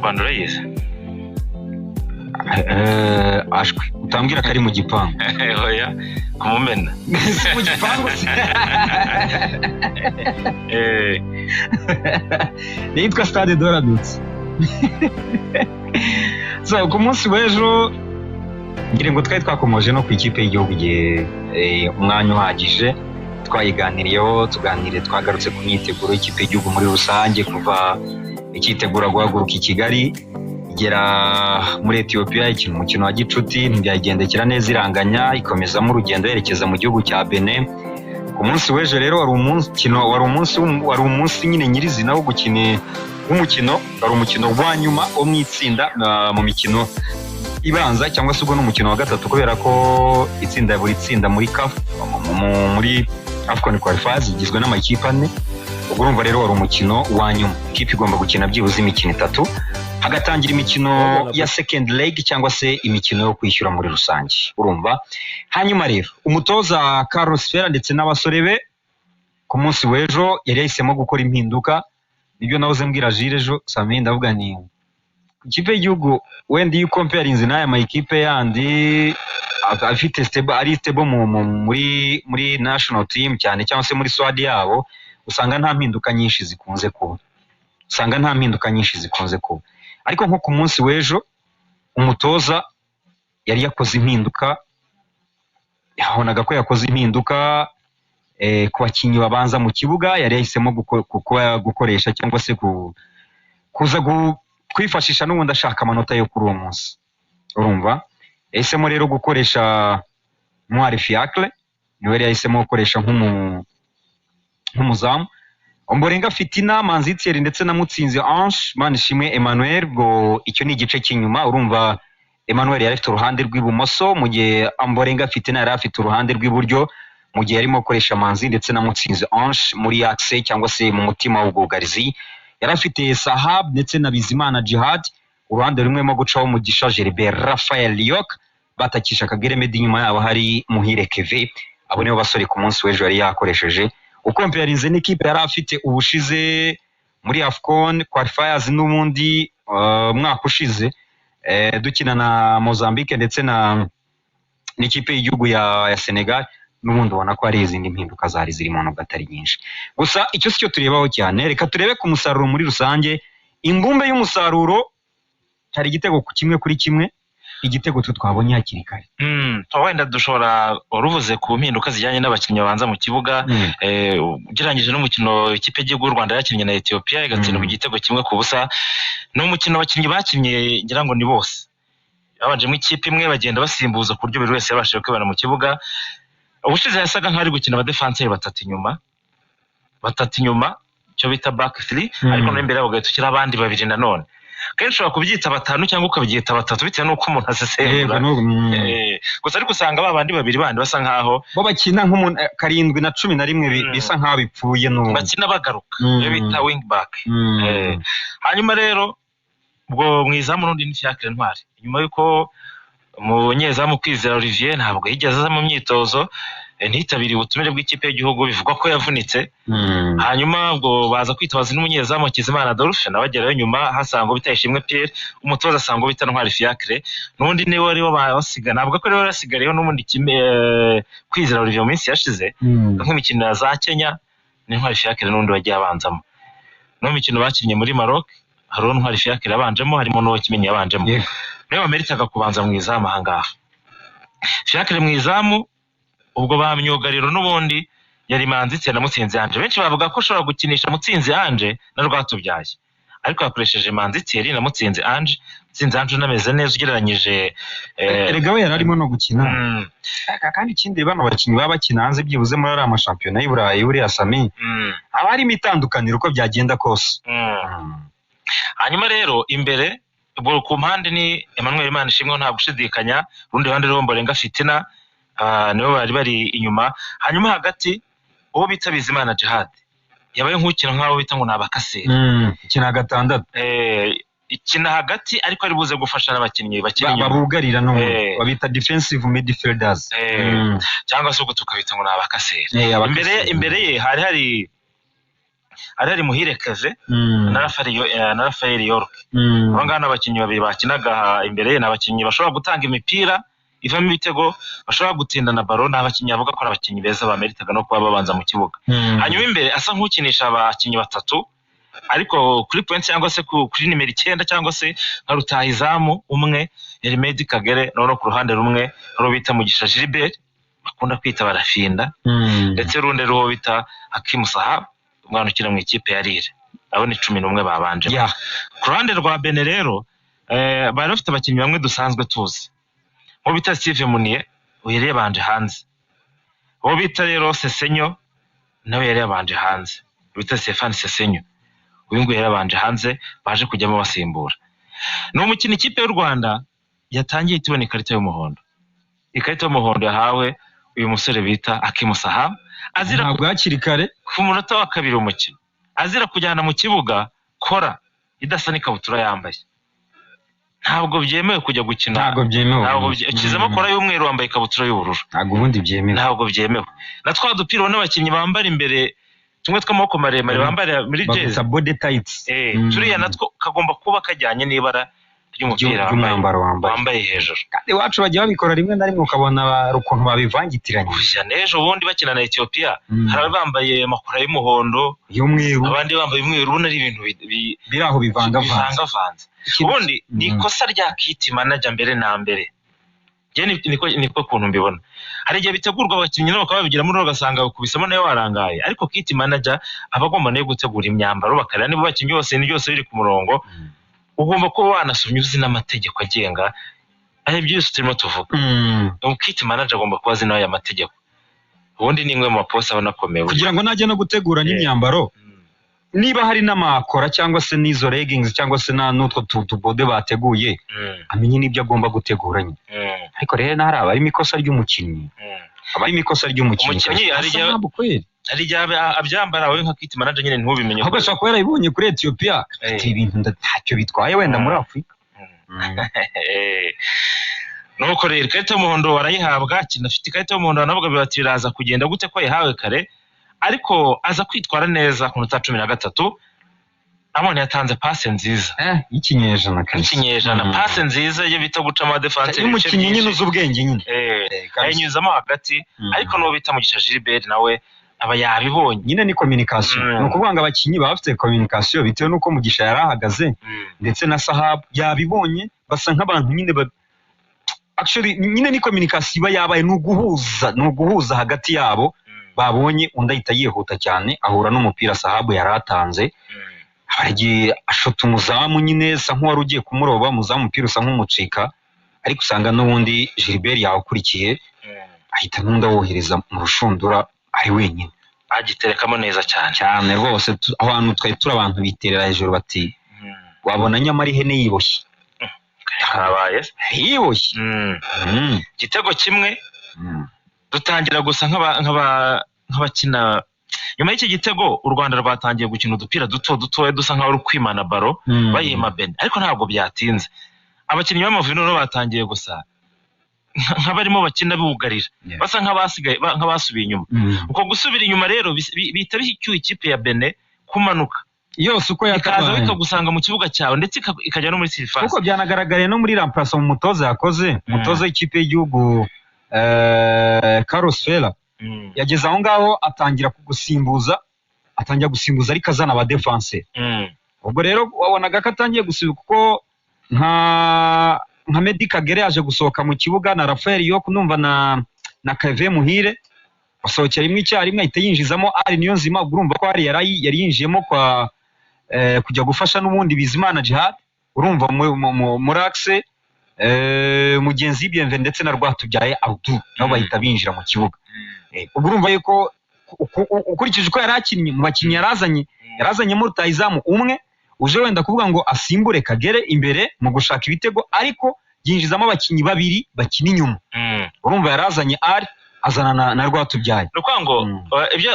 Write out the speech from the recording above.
kwandura yize ashwe utambwira ko ari mu gipangu oya kumumena mu gipangu yitwa Stade de la Dutse. So ku munsi w'ejo ngira ngo twari twakomoje no ku ikipe y'igihugu umwanya uhagije twayiganiriyeho twagarutse ku myiteguro y'ikipe y'igihugu muri rusange kuva ikitegura guhaguruka i Kigali igera muri Ethiopia ikina umukino wa gicuti ntibyagendekera neza iranganya ikomezamo urugendo yerekeza mu gihugu cya Benin. Ku munsi w'ejo rero wari umunsi nyine nyirizina wo gukina wari umukino wa nyuma wo mu itsinda mu mikino ibanza cyangwa se ubwo n'umukino wa gatatu kubera ko buri tsinda muri CAF muri AFCON qualifiers igizwe n'amakipe 4. Ubwo urumva rero wari umukino wa nyuma ikipe igomba gukina byibuze imikino 3 hagatangira imikino ya second leg cyangwa se imikino yo kwishyura muri rusange urumva. Hanyuma rero umutoza Carlos Ferrer ndetse n'abasore be ku munsi w'ejo yari yahisemo gukora impinduka. Nibyo nahoze mbwira Jules ejo Sami ndavuga ni ikipe y'igihugu wenda iyo comparinze n'aya makipe yandi afite stable muri national team cyane cyangwa se muri squad yabo usanga nta mpinduka nyinshi zikunze kuba. Ariko nko ku munsi w'ejo umutoza yari yakoze impinduka, yabonaga ko yakoze impinduka ku bakinnyi babanza mu kibuga. Yari yahisemo gukoresha cyangwa se kuza kwifashisha n'ubundi ashaka amanota yo kuri uwo munsi urumva. Yahisemo rero gukoresha Ntwari Fiacre, niwe yari yahisemo gukoresha nk'umuzamu. Ombolenga Fitina, Manzi Thierry ndetse na Mutsinzi Ange, Manishimwe Emmanuel. Ngo icyo ni igice cy'inyuma urumva. Emmanuel yari afite uruhande rw'ibumoso mu gihe Ombolenga Fitina yari afite uruhande rw'iburyo mu gihe yarimo gukoresha Manzi ndetse na Mutsinzi Ange muri axe cyangwa se mu mutima w'ubwugarizi. Yari afite Sahab ndetse na Bizimana Jihad uruhande rumwe mo gucaho Mugisha Gilbert, Raphael Liok batakisha Kagere Medi, inyuma yabo hari Muhire Keve. Abo nibo basore ku munsi w'ejo yari yakoresheje ukomperinze n'ikipe yari afite ubushize muri AFCON qualifiers n'ubundi mwaka ushize dukina na Mozambique ndetse n'ikipe y'igihugu ya Senegal. N'ubundi ubona ko ari izindi mpinduka zari zirimo nubwo atari nyinshi. Gusa icyo sicyo turebaho cyane, reka turebe ku musaruro muri rusange. Imbumbe y'umusaruro hari igitego kimwe kuri kimwe, igitego twabonye hakiri kare. Wenda dushobora uruvuze ku mpinduka zijyanye n'abakinnyi babanza mu kibuga ugereranyije n'umukino ikipe y'igihugu y'u Rwanda yakinnye na Ethiopia igatsindwa igitego kimwe ku busa. Ni umukino abakinnyi bakinnye ngira ngo ni bose babanje mu ikipe imwe bagenda basimbuza ku buryo buri wese yabashije kwibana mu kibuga. Ubushize yasaga nk'ari gukina abadefenseri batatu inyuma cyo bita back 3 ariko n'imbere yabo gatukira abandi babiri nanone. Kenshi ushobora kubyita 5 cyangwa ukabyita 3 bitewe n'uko umuntu asesengura. Gusa ariko usanga babandi babiri bandi basa nkaho bo bakina nk'umuntu 7 na 11 bisa nkaho bipfuye no bakina bagaruka cyo bita wing back. Hanyuma rero ubwo mwizamu n'undi ni Fiacre Ntwari, inyuma yuko umunyezamu Kwizera Olivier ntabwo yigeze aza mu myitozo ntitabiriye ubutumire bw'ikipe y'igihugu bivugwa ko yavunitse. Hanyuma ubwo baza kwitabaza n'umunyezamu Hakizimana Adolphe nawe agerayo nyuma hasanga Bitayishimwe Pierre, umutoza asanga bita Ntwari Fiacre. N'undi niwe wari basiga ntabwo ko rero yasigariyeho n'ubundi Kwizera Olivier mu minsi yashize nk'imikino ya za Kenya ni Ntwari Fiacre n'undi wagiye abanzamo. No mikino bakinnye muri Maroc hari Ntwari Fiacre yabanjemo, harimo n'uwo Kimenyi yabanjemo. Niwe wameritaga kubanza mu izamu ahangaha. Fiacre mu izamu ubwo bamyugariro n'ubundi yari Manzi Thierry na Mutsinzi Ange. Benshi bavuga ko ashobora gukinisha Mutsinzi Ange na Rwatubyaye, ariko yakoresheje Manzi Thierry na Mutsinzi Ange. Mutsinzi Ange unameze neza ugereranyije erega we yararimo no gukina. Kandi ikindi bano bakinnyi baba bakina hanze byibuze muri ari amashampiyona y'u Burayi buriya Sami aba harimo itandukaniro uko byagenda kose. Hanyuma rero imbere ubwo ku mpande ni Emmanuel Manishimwe nta gushidikanya, urundi ruhande rwo Ombolenga Fitina nibo bari inyuma. Hanyuma hagati uwo bita Bizimana Jihad yabaye nk'ukina nk'aho bita ngo nabakasera ikina gatandatu ikina hagati ariko ari buze gufasha n'abakinnyi bakiri inyuma babugarira no babita defensive midfielders cyangwa se ubwo tukabita ngo nabakasera. Imbere ye hari ari Muhire Keve na Rafael York. Abo ngana abakinnyi babiri bakinaga imbere ye, n'abakinnyi bashobora gutanga imipira ivamo ibitego, bashobora gutinda na baro, n'abakinnyi bavuga ko abakinnyi beza bameritaga no kuba babanza mu kibuga. Hanyuma imbere asa nk'ukinisha abakinnyi batatu, ariko kuri point cyangwa se kuri nimero 9 cyangwa se nka rutahizamu umwe yari Medi Kagere, no ku ruhande rumwe ro bita Mugisha Gilbert bakunda kwita barafinda, ndetse runde ruho bita Hakim Sahab, umwana ukina mu ikipe ya Lille. Abo ni 11 babanje. Ku ruhande rwa Benin rero bari bafite abakinnyi bamwe dusanzwe tuzi, bo bita Steve Munier yari yabanje hanze, bo bita rero Sesenyo nawe yari yabanje hanze, bita Stéphane Sesenyo, uyu nguyu yari yabanje hanze, baje kujyamo basimbura. No mukino ikipe y'u Rwanda yatangiye itubona ikarita y'umuhondo. Ikarita y'umuhondo yahawe uyu musore bita Hakim Sahab, azira ntabwo hakiri kare ku munota wa 2 umukino, azira kujyana mu kibuga kora idasa n'ikabutura yambaye. Ntabwo byemewe kujya gukina, ntabwo byemewe, ntabwo kizemo kora y'umweru wambaye ikabutura y'ubururu, ntabwo ubundi byemewe, ntabwo byemewe. Na twa dupira n'abakinnyi bambara imbere tumwe tw'amaboko maremare bambara muri jezi body tights, turiya natwo kagomba kuba kajyanye n'ibara ry'umupira wambaye hejuru. Kandi wacu bajya babikora rimwe na rimwe ukabona ukuntu babivangitiranye. Gusa n'ejo bundi bakina na Ethiopia hari bambaye amakora y'umuhondo y'umweru, abandi bambaye umweru, ubona ari ibintu biri aho bivangavanze. Ubundi ni ikosa rya kit manager mbere na mbere. Je niko kuntu mbibona. Hari igihe bitegurwa abakinnyi nabo bakababigira muri ugasanga ukubisamo nayo warangaye, ariko kit manager abagomba nayo gutegura imyambaro bakarira nibo bakinnyi bose ni byose biri ku murongo. Ugomba kuba wanasomye uzi n'amategeko agenga ari byose turimo tuvuga. Kit manager agomba kuba azi nayo amategeko. Ubundi ni imwe mu maposta abanakomeye kugira ngo najye no gutegura n'imyambaro. Niba hari n'amakora cyangwa se n'izo leggings cyangwa se n'utwo tubode bateguye, amenye n'ibyo agomba gutegura nyine. Ariko rero ntari abarimo ikosa ry'umukinnyi, abarimo ikosa ry'umukinnyi ari abyambara we nka kit manager nyine ntubimenye. Ahubwo ashaka kubera ibonye kuri Ethiopia ati ibintu ntacyo bitwaye wenda muri Afrika. Nuko rero ikarita y'umuhondo warayihabwa, kinafite ikarita y'umuhondo navuga bibati biraza kugenda gute ko yahawe kare, ariko aza kwitwara neza ku minota 13. Amone yatanze passe nziza y'ikinyejana passe nziza ye bita guca ama defense y'umukinnyi nyine uzubwenge nyine ayinyuzamo hagati, ariko no bita Mugisha Gilbert nawe aba yabibonye nyine ni communication. No kuvuga ngo abakinnyi bafite communication bitewe nuko Mugisha yarahagaze ndetse na Sahab yabibonye, basa nk'abantu nyine actually nyine ni communication iba yabaye nuguhuza hagati yabo. Babonye undi ahita yihuta cyane ahura n'umupira Sahabu yaratanze, agiye ashota umuzamu nyine sa nk'uwari ugiye kumuroba, umuzamu umupira usa nk'umucika, ariko usanga n'ubundi Gilbert yawukurikiye ahita n'undi awohereza mu rushundura ari wenyine, agiterekamo neza cyane rwose. Abantu twari turi abantu biterera hejuru bati wabona nyamara ihene yiboshye, habaye yiboshye. Igitego kimwe dutangira gusa nk'abakina. Nyuma y'iki gitego u Rwanda rwatangiye gukina udupira duto dusa nkaho uri kwimana baro bayima Benin, ariko ntabwo byatinze. Abakinnyi b'Amavubi no batangiye gusa nk'abarimo bakina bugarira, basa nk'abasubiye inyuma. Uko gusubira inyuma rero bita bicyuye ikipe ya Benin kumanuka yose uko yakaza bikagusanga mu kibuga cyawe, ndetse ikajya no muri surface. Kuko byanagaragaye no muri remplaçant umutoza yakoze, umutoza w'ikipe y'igihugu Carlos Fela yageze aho ngaho atangira gusimbuza ariko azana aba defense. Ubwo rero wabonaga ko atangiye gusibuka kuko nka Medi Kagere yaje gusohoka mu kibuga na Rafael York numva na Keve Muhire basohokera rimwe icyarimwe ahita yinjizamo ari niyo nzima. Urumva ko yari yinjiyemo kwa kujya gufasha n'ubundi Bizimana Jihad, urumva muri axe mugenzi Bienve ndetse na Rwatubyaye Abdou nabo bahita binjira mu kibuga. Ubwo urumva yuko ukurikije uko yarakinnye mu bakinnyi yarazanye mu rutahizamu umwe uje wenda kuvuga ngo asimbure Kagere imbere mu gushaka ibitego, ariko yinjizamo abakinnyi babiri bakina inyuma. Urumva yarazanye ari azana na Rwatubyaye. Nuko ngo ibyo